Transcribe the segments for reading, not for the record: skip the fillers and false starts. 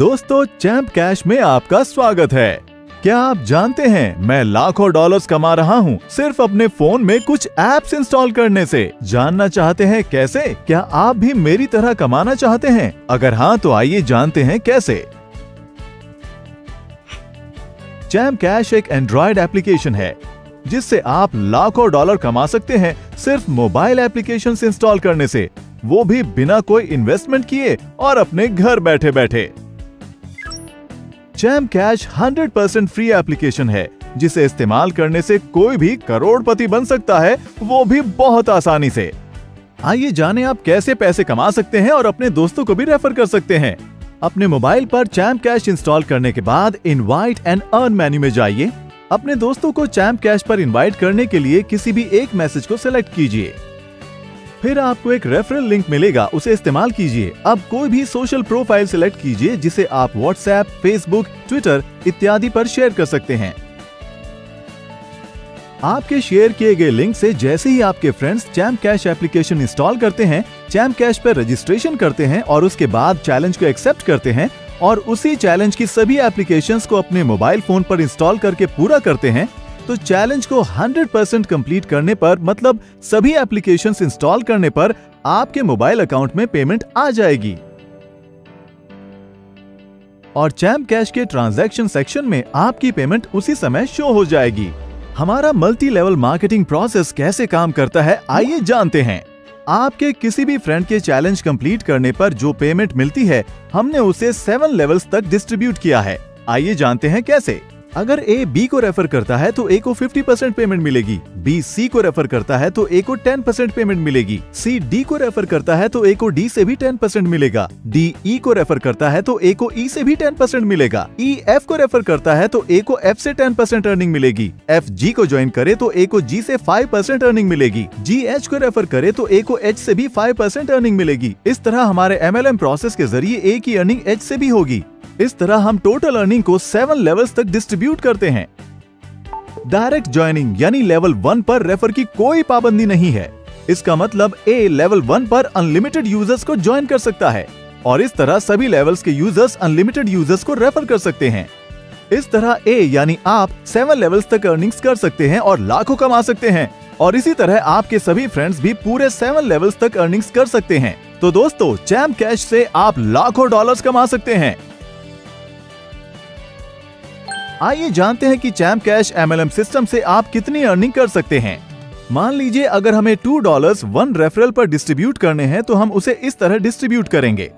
दोस्तों, champ cash में आपका स्वागत है। क्या आप जानते हैं मैं लाखों डॉलर्स कमा रहा हूँ सिर्फ अपने फोन में कुछ ऐप्स इंस्टॉल करने से। जानना चाहते हैं कैसे? क्या आप भी मेरी तरह कमाना चाहते हैं? अगर हाँ तो आइए जानते हैं कैसे। चैंप कैश एक एंड्रॉयड एप्लीकेशन है जिससे आप लाखों डॉलर कमा सकते हैं सिर्फ मोबाइल एप्लीकेशन इंस्टॉल करने से, वो भी बिना कोई इन्वेस्टमेंट किए और अपने घर बैठे बैठे। चैंप कैश 100% फ्री एप्लीकेशन है जिसे इस्तेमाल करने से कोई भी करोड़पति बन सकता है, वो भी बहुत आसानी से। आइए जानें आप कैसे पैसे कमा सकते हैं और अपने दोस्तों को भी रेफर कर सकते हैं। अपने मोबाइल पर चैंप कैश इंस्टॉल करने के बाद इनवाइट एंड अर्न मेन्यू में जाइए। अपने दोस्तों को चैंप कैश पर इनवाइट करने के लिए किसी भी एक मैसेज को सिलेक्ट कीजिए। फिर आपको एक रेफरल लिंक मिलेगा, उसे इस्तेमाल कीजिए। अब कोई भी सोशल प्रोफाइल सिलेक्ट कीजिए जिसे आप व्हाट्सएप, फेसबुक, ट्विटर इत्यादि पर शेयर कर सकते हैं। आपके शेयर किए गए लिंक से जैसे ही आपके friends champ cash application install करते हैं, चैंप कैश पर रजिस्ट्रेशन करते हैं और उसके बाद चैलेंज को एक्सेप्ट करते हैं और उसी चैलेंज की सभी एप्लीकेशंस को अपने मोबाइल फोन पर इंस्टॉल करके पूरा करते हैं, तो चैलेंज को 100% कंप्लीट करने पर, मतलब सभी एप्लीकेशंस इंस्टॉल करने पर आपके मोबाइल अकाउंट में पेमेंट आ जाएगी और चैंप कैश के ट्रांजैक्शन सेक्शन में आपकी पेमेंट उसी समय शो हो जाएगी। हमारा मल्टी लेवल मार्केटिंग प्रोसेस कैसे काम करता है, आइए जानते हैं। आपके किसी भी फ्रेंड के चैलेंज कंप्लीट करने पर जो पेमेंट मिलती है, हमने उसे 7 लेवल्स तक डिस्ट्रीब्यूट किया है। आइए जानते हैं कैसे। अगर ए बी को रेफर करता है तो ए को 50% पेमेंट मिलेगी, बी सी को रेफर करता है तो ए को 10% पेमेंट मिलेगी, सी डी को रेफर करता है तो ए को डी से भी 10% मिलेगा, डी ई को रेफर करता है तो ए को ई से भी 10% मिलेगा, ई एफ को रेफर करता है तो ए को एफ से 10% अर्निंग मिलेगी, एफ जी को ज्वाइन करे तो ए को जी से 5% अर्निंग मिलेगी, जी एच को रेफर करे तो ए को एच से भी 5% अर्निंग मिलेगी। इस तरह हमारे MLM प्रोसेस के जरिए ए की अर्निंग एच से भी होगी। इस तरह हम टोटल अर्निंग को 7 लेवल्स तक डिस्ट्रीब्यूट करते हैं। डायरेक्ट ज्वाइनिंग यानी लेवल 1 पर रेफर की कोई पाबंदी नहीं है। इसका मतलब ए लेवल 1 पर अनलिमिटेड यूजर्स को ज्वाइन कर सकता है और इस तरह सभी लेवल्स के यूजर्स अनलिमिटेड यूजर्स को रेफर कर सकते हैं। इस तरह ए यानी आप 7 लेवल्स तक अर्निंग्स कर सकते हैं और लाखों कमा सकते हैं और इसी तरह आपके सभी फ्रेंड्स भी पूरे 7 लेवल्स तक अर्निंग्स कर सकते हैं। तो दोस्तों, चैंप कैश से आप लाखों डॉलर्स कमा सकते हैं। आइए जानते हैं कि चैंप कैश MLM सिस्टम से आप कितनी अर्निंग कर सकते हैं। मान लीजिए अगर हमें $2 1 रेफरल पर डिस्ट्रीब्यूट करने हैं तो हम उसे इस तरह डिस्ट्रीब्यूट करेंगे।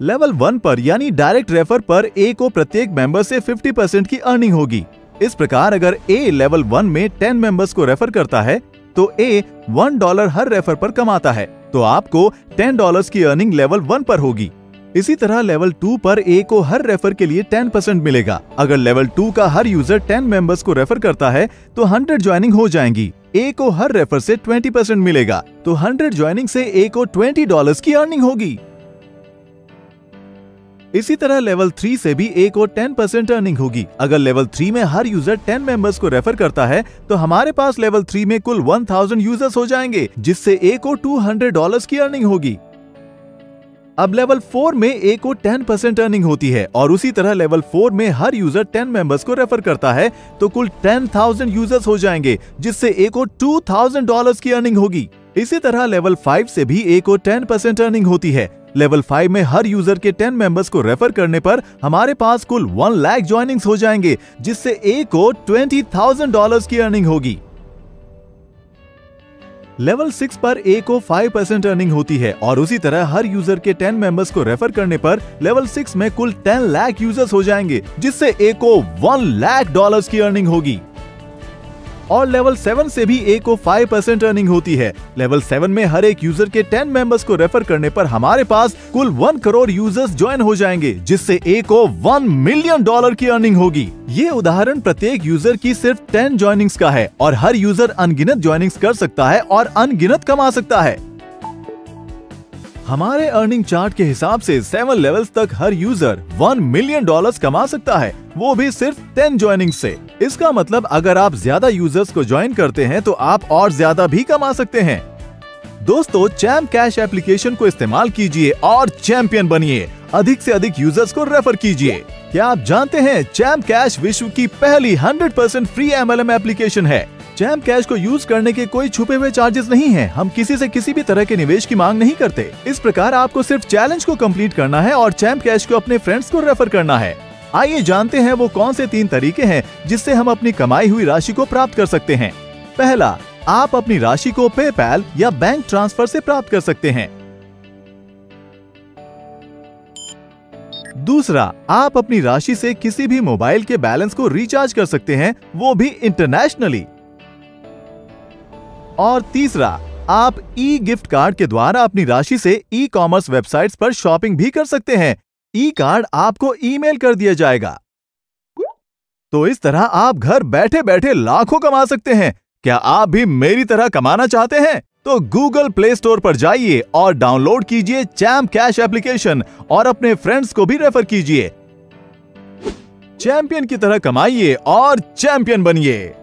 लेवल 1 पर यानी डायरेक्ट रेफर पर ए को प्रत्येक मेंबर से 50% की अर्निंग होगी। इस प्रकार अगर ए लेवल 1 में 10 मेंबर्स को रेफर करता है तो ए $1 हर रेफर पर कमाता है, तो आपको $10 की अर्निंग लेवल 1 पर होगी। इसी तरह लेवल 2 पर ए को हर रेफर के लिए 10% मिलेगा। अगर लेवल 2 का हर यूजर 10 मेंबर्स को रेफर करता है तो 100 ज्वाइनिंग हो जाएंगी। ए को हर रेफर से 20% मिलेगा, तो 100 ज्वाइनिंग से ए को $20 की अर्निंग होगी। इसी तरह लेवल 3 से भी ए को 10% अर्निंग होगी। अगर लेवल 3 में हर यूजर 10 मेंबर्स को रेफर करता है तो हमारे पास लेवल 3 में कुल 1000 यूजर्स हो जाएंगे, जिससे ए को $200 की अर्निंग होगी। अब लेवल 4 में ए को 10% अर्निंग होती है और उसी तरह लेवल 4 में हर यूजर 10 मेंबर्स को रेफर करता है तो कुल 10,000 यूजर्स हो जाएंगे, जिससे ए को $2,000 की अर्निंग होगी। इसी तरह लेवल 5 से भी ए को 10% अर्निंग होती है। लेवल 5 में हर यूजर के 10 मेंबर्स को रेफर करने पर हमारे पास कुल 1 लाख ज्वाइनिंग्स हो जाएंगे, जिससे ए को $20,000 की अर्निंग होगी। लेवल 6 पर ए को 5% अर्निंग होती है और उसी तरह हर यूजर के 10 मेंबर्स को रेफर करने पर लेवल 6 में कुल 10 लाख यूजर्स हो जाएंगे, जिससे ए को $1 लाख की अर्निंग होगी। और लेवल 7 से भी ए को 5% अर्निंग होती है। लेवल 7 में हर एक यूजर के 10 मेंबर्स को रेफर करने पर हमारे पास कुल 1 करोड़ यूजर्स ज्वाइन हो जाएंगे, जिससे ए को $1 मिलियन की अर्निंग होगी। ये उदाहरण प्रत्येक यूजर की सिर्फ 10 ज्वाइनिंग्स का है और हर यूजर अनगिनत ज्वाइनिंग्स कर सकता है और अनगिनत कमा सकता है। हमारे अर्निंग चार्ट के हिसाब से 7 लेवल्स तक हर यूजर $1 मिलियन कमा सकता है, वो भी सिर्फ 10 ज्वाइनिंग से। इसका मतलब अगर आप ज्यादा यूजर्स को ज्वाइन करते हैं तो आप और ज्यादा भी कमा सकते हैं। दोस्तों, चैंप कैश एप्लीकेशन को इस्तेमाल कीजिए और चैंपियन बनिए। अधिक से अधिक यूजर्स को रेफर कीजिए। क्या आप जानते हैं चैम्प कैश विश्व की पहली 100% फ्री MLM एप्लीकेशन है। चैम्प कैश को यूज करने के कोई छुपे हुए चार्जेस नहीं हैं। हम किसी से किसी भी तरह के निवेश की मांग नहीं करते। इस प्रकार आपको सिर्फ चैलेंज को कंप्लीट करना है और चैम्प कैश को अपने फ्रेंड्स को रेफर करना है। आइए जानते हैं वो कौन से 3 तरीके हैं जिससे हम अपनी कमाई हुई राशि को प्राप्त कर सकते हैं। पहला, आप अपनी राशि को पेपैल या बैंक ट्रांसफर से प्राप्त कर सकते हैं। दूसरा, आप अपनी राशि से किसी भी मोबाइल के बैलेंस को रिचार्ज कर सकते हैं, वो भी इंटरनेशनली। और तीसरा, आप ई गिफ्ट कार्ड के द्वारा अपनी राशि से ई कॉमर्स वेबसाइट्स पर शॉपिंग भी कर सकते हैं। ई कार्ड आपको ईमेल कर दिया जाएगा। तो इस तरह आप घर बैठे बैठे लाखों कमा सकते हैं। क्या आप भी मेरी तरह कमाना चाहते हैं? तो गूगल प्ले स्टोर पर जाइए और डाउनलोड कीजिए चैम्प कैश एप्लीकेशन और अपने फ्रेंड्स को भी रेफर कीजिए। चैंपियन की तरह कमाइए और चैंपियन बनिए।